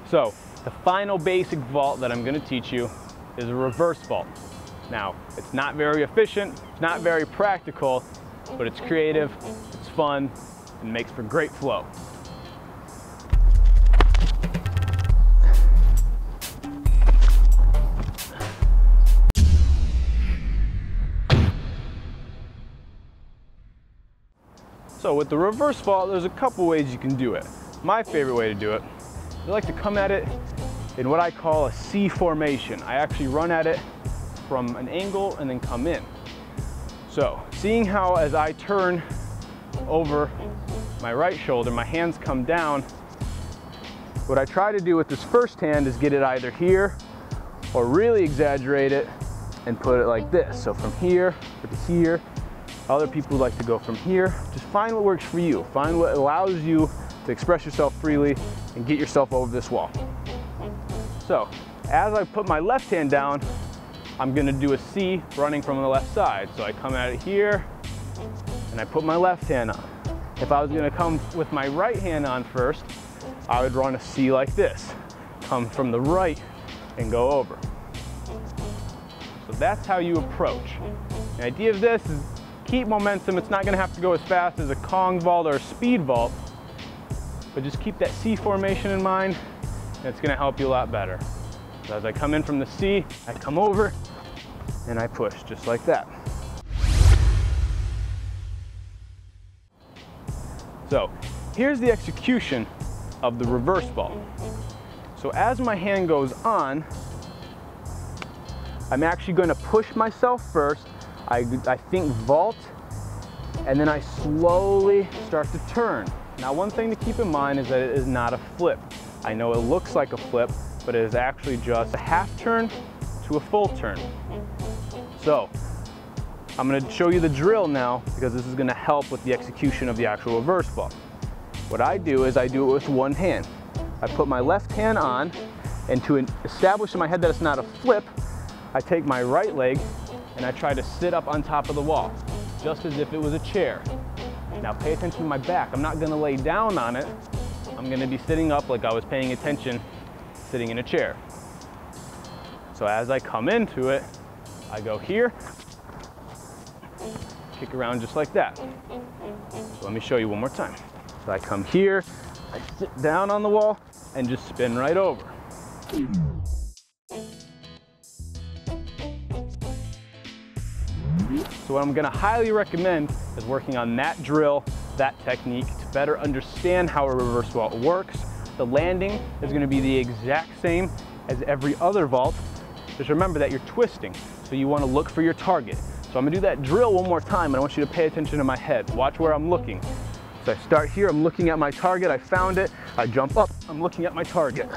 So the final basic vault that I'm going to teach you is a reverse vault. Now, it's not very efficient, it's not very practical, but it's creative, it's fun, and makes for great flow. So with the reverse vault, there's a couple ways you can do it. My favorite way to do it, I like to come at it in what I call a C formation. I actually run at it from an angle and then come in. So seeing how as I turn over my right shoulder, my hands come down, what I try to do with this first hand is get it either here or really exaggerate it and put it like this. So from here to here. Other people like to go from here. Just find what works for you. Find what allows you to express yourself freely and get yourself over this wall. So as I put my left hand down, I'm gonna do a C running from the left side. So I come at it here and I put my left hand on. If I was gonna come with my right hand on first, I would run a C like this. Come from the right and go over. So that's how you approach. The idea of this is keep momentum. It's not going to have to go as fast as a Kong vault or a speed vault, but just keep that C formation in mind, and it's going to help you a lot better. So as I come in from the C, I come over and I push just like that. So here's the execution of the reverse vault. So as my hand goes on, I'm actually going to push myself first. I think vault, and then I slowly start to turn. Now, one thing to keep in mind is that it is not a flip. I know it looks like a flip, but it is actually just a half turn to a full turn. So I'm going to show you the drill now, because this is going to help with the execution of the actual reverse vault. What I do is I do it with one hand. I put my left hand on, and to establish in my head that it's not a flip, I take my right leg and I try to sit up on top of the wall, just as if it was a chair. Now pay attention to my back. I'm not gonna lay down on it. I'm gonna be sitting up like I was paying attention, sitting in a chair. So as I come into it, I go here, kick around just like that. So let me show you one more time. So I come here, I sit down on the wall, and just spin right over. So what I'm going to highly recommend is working on that drill, that technique, to better understand how a reverse vault works. The landing is going to be the exact same as every other vault. Just remember that you're twisting, so you want to look for your target. So I'm going to do that drill one more time, and I want you to pay attention to my head. Watch where I'm looking. So I start here, I'm looking at my target, I found it, I jump up, I'm looking at my target.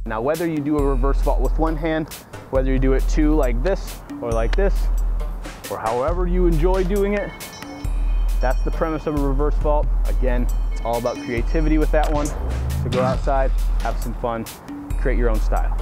Now, whether you do a reverse vault with one hand, whether you do it two like this, or however you enjoy doing it, that's the premise of a reverse vault. Again, it's all about creativity with that one. So go outside, have some fun, create your own style.